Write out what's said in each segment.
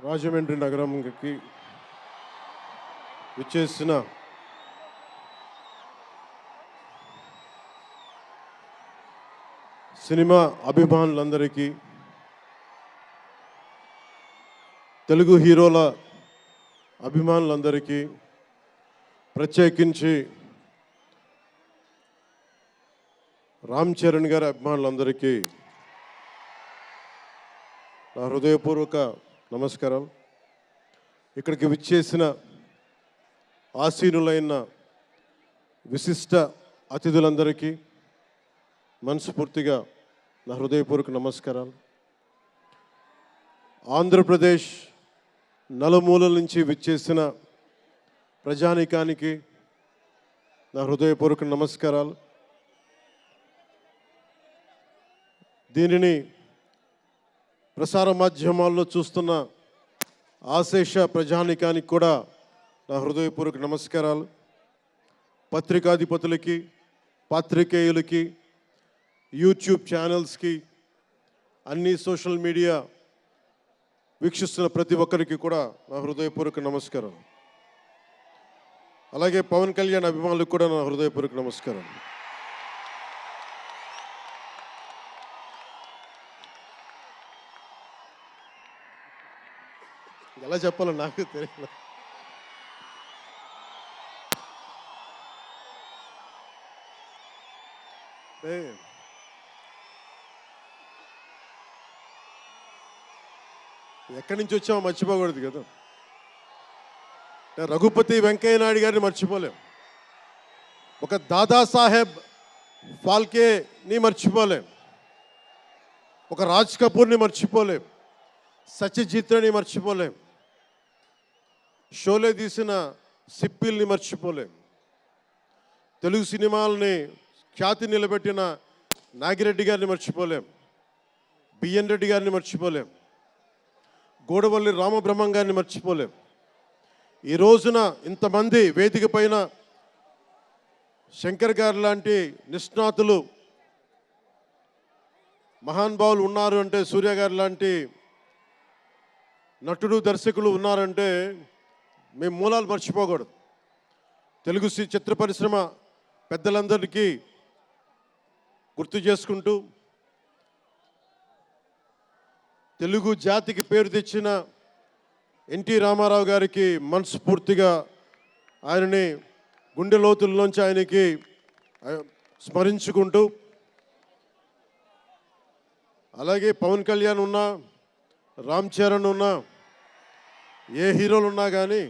రాజమండ్రి నగరంకి విచ్చేసిన సినిమా అభిమానులందరికీ, తెలుగు హీరోల అభిమానులందరికీ, ప్రత్యేకించి రామ్ చరణ్ గారి అభిమానులందరికీ నా హృదయపూర్వక నమస్కారం. ఇక్కడికి విచ్చేసిన ఆసీనులైన విశిష్ట అతిథులందరికీ మనస్ఫూర్తిగా నా హృదయపూర్వక నమస్కారాలు. ఆంధ్రప్రదేశ్ నలుమూలల నుంచి విచ్చేసిన ప్రజానీకానికి నా హృదయపూర్వక నమస్కారాలు. దీనిని ప్రసార మాధ్యమాల్లో చూస్తున్న ఆశేష ప్రజానీకానికి కూడా నా హృదయపూర్వక నమస్కారాలు. పత్రికాధిపతులకి, పాత్రికేయులకి, యూట్యూబ్ ఛానల్స్కి, అన్ని సోషల్ మీడియా వీక్షిస్తున్న ప్రతి ఒక్కరికి కూడా నా హృదయపూర్వక నమస్కారం. అలాగే పవన్ కళ్యాణ్ అభిమానులకు కూడా నా హృదయపూర్వక నమస్కారం. ఎలా చెప్పాలో నాకు తెలియదు. ఎక్కడి నుంచి వచ్చామో మర్చిపోకూడదు కదా. రఘుపతి వెంకయ్య నాయుడు గారిని మర్చిపోలేం, ఒక దాదాసాహెబ్ ఫాల్కేని మర్చిపోలేం, ఒక రాజ్ కపూర్ని మర్చిపోలేం, సత్యజిత్ని మర్చిపోలేం, షోలే తీసిన సిప్పిల్ని మర్చిపోలేం, తెలుగు సినిమాలని ఖ్యాతి నిలబెట్టిన నాగిరెడ్డి గారిని మర్చిపోలేం, బిఎన్ రెడ్డి గారిని మర్చిపోలేం, గూడవల్లి రామబ్రహ్మం గారిని మర్చిపోలేం. ఈ రోజున ఇంతమంది వేదిక పైన శంకర్ గారు లాంటి నిష్ణాతులు మహానుభావులు ఉన్నారు అంటే, సూర్య గారు లాంటి నటుడు దర్శకులు ఉన్నారంటే మేము మూలాలు మర్చిపోకూడదు. తెలుగు చిత్ర పరిశ్రమ పెద్దలందరికీ గుర్తు చేసుకుంటూ, తెలుగు జాతికి పేరు తెచ్చిన ఎన్టీ రామారావు గారికి మనస్ఫూర్తిగా ఆయనని గుండె లోతుల్లోంచి ఆయనకి స్మరించుకుంటూ, అలాగే పవన్ కళ్యాణ్ ఉన్నా, రామ్ చరణ్ ఉన్నా, ఏ హీరోలు ఉన్నా కానీ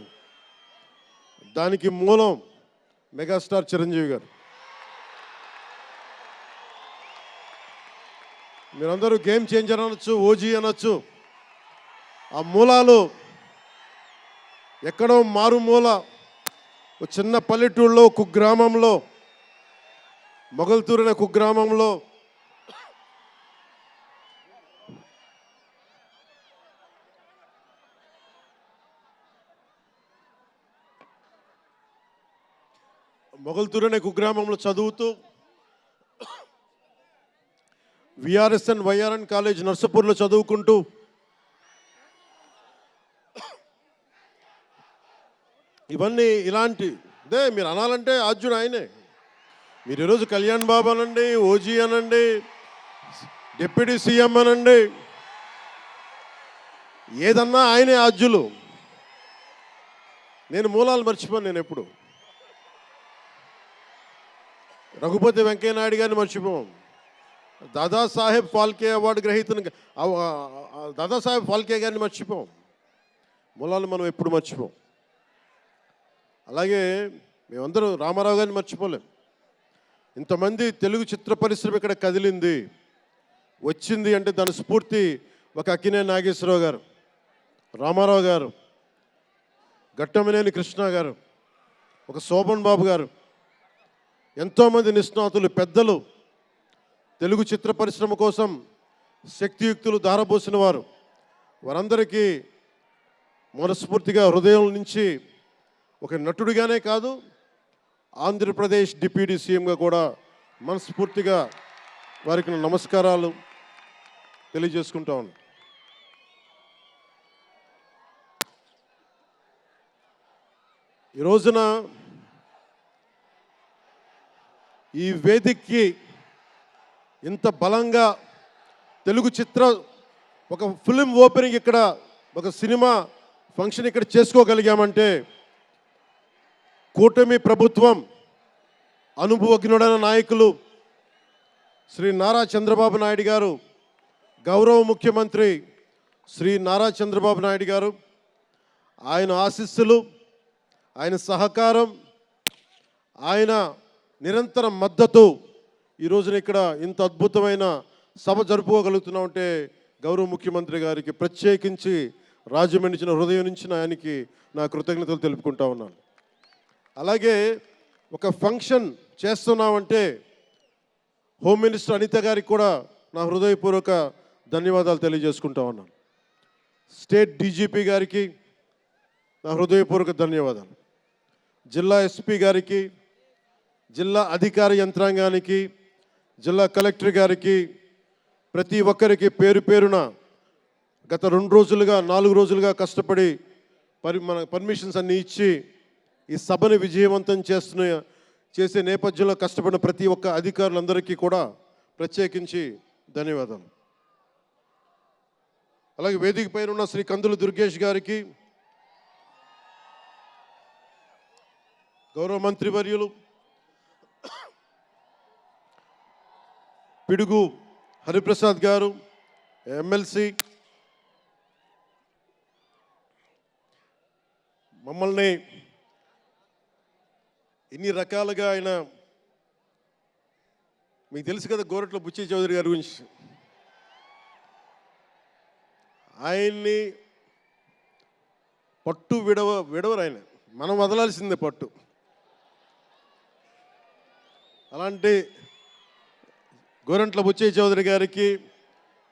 దానికి మూలం మెగాస్టార్ చిరంజీవి గారు. మీరందరూ గేమ్ చేంజర్ అనొచ్చు, ఓజీ అనొచ్చు. ఆ మూలాలు ఎక్కడో మారుమూల ఒక చిన్న పల్లెటూరులో, కుగ్రామంలో, మొగల్తూరు అనే కుగ్రామంలో కుగ్రామంలో చదువుతూ విఆర్ఎస్ఎన్ వైఆర్ఎన్ కాలేజ్ నర్సపూర్లో చదువుకుంటూ ఇవన్నీ ఇలాంటిదే మీరు అనాలంటే ఆద్యుడు ఆయనే. మీరు ఈరోజు కళ్యాణ్ బాబు అనండి, ఓజీ అనండి, డిప్యూటీ సీఎం అనండి, ఏదన్నా ఆయనే ఆద్యులు. నేను మూలాలు మర్చిపోను. నేను ఎప్పుడు రఘుపతి వెంకయ్య నాయుడు గారిని మర్చిపోం, దాదాసాహెబ్ ఫాల్కే అవార్డు గ్రహీతను దాదాసాహెబ్ ఫాల్కే గారిని మర్చిపోం. మూలాలు మనం ఎప్పుడు మర్చిపోం. అలాగే మేమందరం రామారావు గారిని మర్చిపోలేం. ఇంతమంది తెలుగు చిత్ర పరిశ్రమ ఇక్కడ కదిలింది, వచ్చింది అంటే దాని స్ఫూర్తి ఒక అక్కినేని నాగేశ్వరరావు గారు, రామారావు గారు, ఘట్టమనేని కృష్ణ గారు, ఒక శోభన్ బాబు గారు, ఎంతోమంది నిష్ణాతులు పెద్దలు, తెలుగు చిత్ర పరిశ్రమ కోసం శక్తియుక్తులు ధారపోసిన వారు. వారందరికీ మనస్ఫూర్తిగా హృదయం నుంచి ఒక నటుడిగానే కాదు, ఆంధ్రప్రదేశ్ డిప్యూటీ సీఎంగా కూడా మనస్ఫూర్తిగా వారికి నమస్కారాలు తెలియజేసుకుంటా ఉన్నాను. ఈ రోజున ఈ వేదికకి ఇంత బలంగా తెలుగు ఒక ఫిల్మ్ ఓపెనింగ్ ఇక్కడ ఒక సినిమా ఫంక్షన్ ఇక్కడ చేసుకోగలిగామంటే కూటమి ప్రభుత్వం అనుభవజ్ఞుడైన నాయకులు శ్రీ నారా చంద్రబాబు నాయుడు గారు, గౌరవ ముఖ్యమంత్రి శ్రీ నారా చంద్రబాబు నాయుడు గారు, ఆయన ఆశీస్సులు, ఆయన సహకారం, ఆయన నిరంతర మద్దతు ఈ రోజున ఇక్కడ ఇంత అద్భుతమైన సభ జరుపుకోగలుగుతున్నామంటే గౌరవ ముఖ్యమంత్రి గారికి ప్రత్యేకించి రాజమండ్రి హృదయం నుంచి ఆయనకి నా కృతజ్ఞతలు తెలుపుకుంటా ఉన్నాను. అలాగే ఒక ఫంక్షన్ చేస్తున్నామంటే హోమ్ మినిస్టర్ అనిత గారికి కూడా నా హృదయపూర్వక ధన్యవాదాలు తెలియజేసుకుంటా ఉన్నాను. స్టేట్ డీజీపీ గారికి నా హృదయపూర్వక ధన్యవాదాలు. జిల్లా ఎస్పీ గారికి, జిల్లా అధికార యంత్రాంగానికి, జిల్లా కలెక్టర్ గారికి, ప్రతి ఒక్కరికి పేరు పేరున గత 2 రోజులుగా 4 రోజులుగా కష్టపడి మన పర్మిషన్స్ అన్నీ ఇచ్చి ఈ సభని విజయవంతం చేసే నేపథ్యంలో కష్టపడిన ప్రతి ఒక్క అధికారులందరికీ కూడా ప్రత్యేకించి ధన్యవాదాలు. అలాగే వేదిక పైన ఉన్న శ్రీ కందులు దుర్గేష్ గారికి, గౌరవ మంత్రివర్యులు పిడుగు హరిప్రసాద్ గారు, ఎమ్మెల్సీ, మమ్మల్ని ఇన్ని రకాలుగా ఆయన, మీకు తెలుసు కదా గోరట్ల బుచ్చి చౌదరి గారి గురించి, ఆయన్ని పట్టు విడవరు ఆయన, మనం వదలాల్సిందే పట్టు. అలాంటి గోరంట్ల బుచ్చయ్య చౌదరి గారికి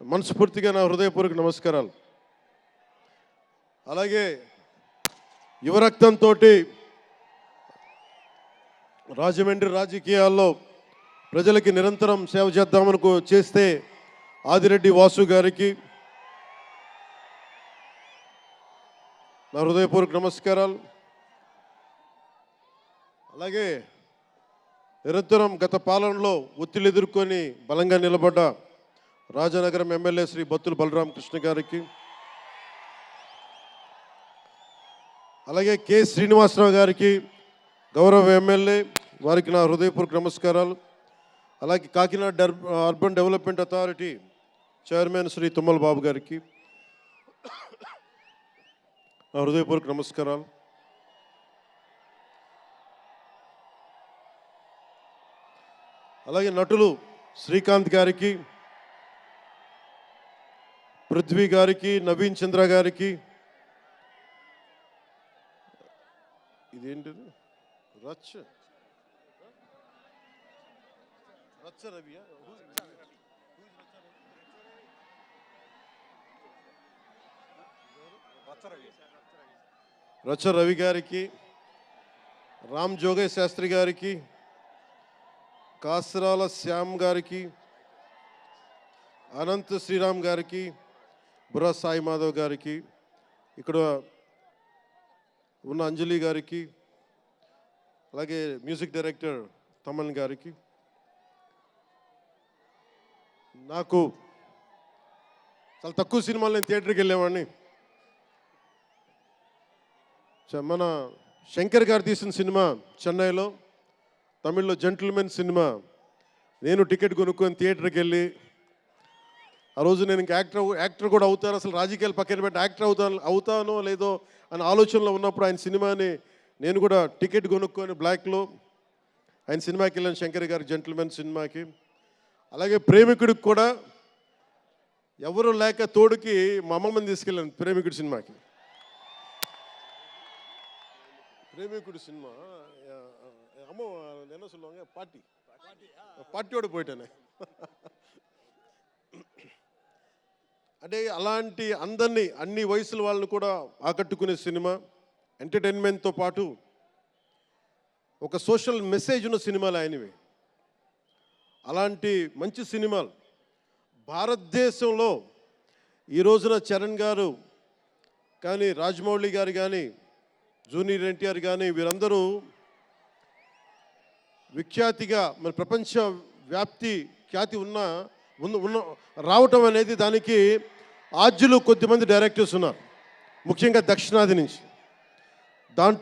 మనస్ఫూర్తిగా నా హృదయపూర్వక నమస్కారాలు. అలాగే యువరక్తంతో రాజమండ్రి రాజకీయాల్లో ప్రజలకి నిరంతరం సేవ చేద్దామని చేస్తే ఆదిరెడ్డి వాసు గారికి నా హృదయపూర్వక నమస్కారాలు. అలాగే నిరంతరం గత పాలనలో ఒత్తిళ్లు ఎదుర్కొని బలంగా నిలబడ్డ రాజనగరం ఎమ్మెల్యే శ్రీ బత్తుల బలరామకృష్ణ గారికి, అలాగే కె శ్రీనివాసరావు గారికి, గౌరవ ఎమ్మెల్యే, వారికి నా హృదయపూర్వక నమస్కారాలు. అలాగే Kakinada urban development authority chairman Shri Tummala Babu గారికి నా హృదయపూర్వక నమస్కారాలు. అలాగే నటులు శ్రీకాంత్ గారికి, పృథ్వీ గారికి, నవీన్ చంద్ర గారికి, ఇదేంటిది రచ్చ రవియా, రచ్చ రవి గారికి, రామ్ జోగయ్య శాస్త్రి గారికి, కాసరాల శ్యామ్ గారికి, అనంత్ శ్రీరామ్ గారికి, బుర్రా సాయి మాధవ్ గారికి, ఇక్కడ ఉన్న అంజలి గారికి, అలాగే మ్యూజిక్ డైరెక్టర్ తమన్ గారికి, నాకు చాలా తక్కువ సినిమాలు నేను థియేటర్కి వెళ్ళేవాడిని. మన శంకర్ గారు తీసిన సినిమా చెన్నైలో, తమిళ్లో జెంటిల్మెన్ సినిమా, నేను టికెట్ కొనుక్కొని థియేటర్కి వెళ్ళి, ఆ రోజు నేను ఇంకా యాక్టర్ కూడా అవుతాను, అసలు రాజకీయాలు పక్కన పెట్టి యాక్టర్ అవుతానో లేదో అనే ఆలోచనలో ఉన్నప్పుడు ఆయన సినిమాని నేను కూడా టికెట్ కొనుక్కొని బ్లాక్లో ఆయన సినిమాకి వెళ్ళాను, శంకర్ గారి జెంటిల్మెన్ సినిమాకి. అలాగే ప్రేమికుడికి కూడా ఎవరు లేక తోడుకి మా అమ్మమ్మని తీసుకెళ్ళాను ప్రేమికుడి సినిమాకి. ప్రేమికుడి సినిమా అమ్మ என்ன சொல்லுவாங்க పార్టీயோடு పోయిటానే. అంటే అలాంటి అందరినీ, అన్ని వయసుల వాళ్ళని కూడా ఆకట్టుకునే సినిమా, ఎంటర్టైన్మెంట్తో పాటు ఒక సోషల్ మెసేజ్ ఉన్న సినిమాలు ఆయనవి. అలాంటి మంచి సినిమాలు భారతదేశంలో ఈ రోజున చరణ్ గారు కానీ, రాజమౌళి గారు కానీ, జూనియర్ ఎన్టీఆర్ కానీ వీరందరూ విఖ్యాతిగా మన ప్రపంచ వ్యాప్తి ఖ్యాతి ఉన్న రావటం అనేది దానికి ఆద్యులు కొద్దిమంది డైరెక్టర్స్ ఉన్నారు, ముఖ్యంగా దక్షిణాది నుంచి. దాంట్లో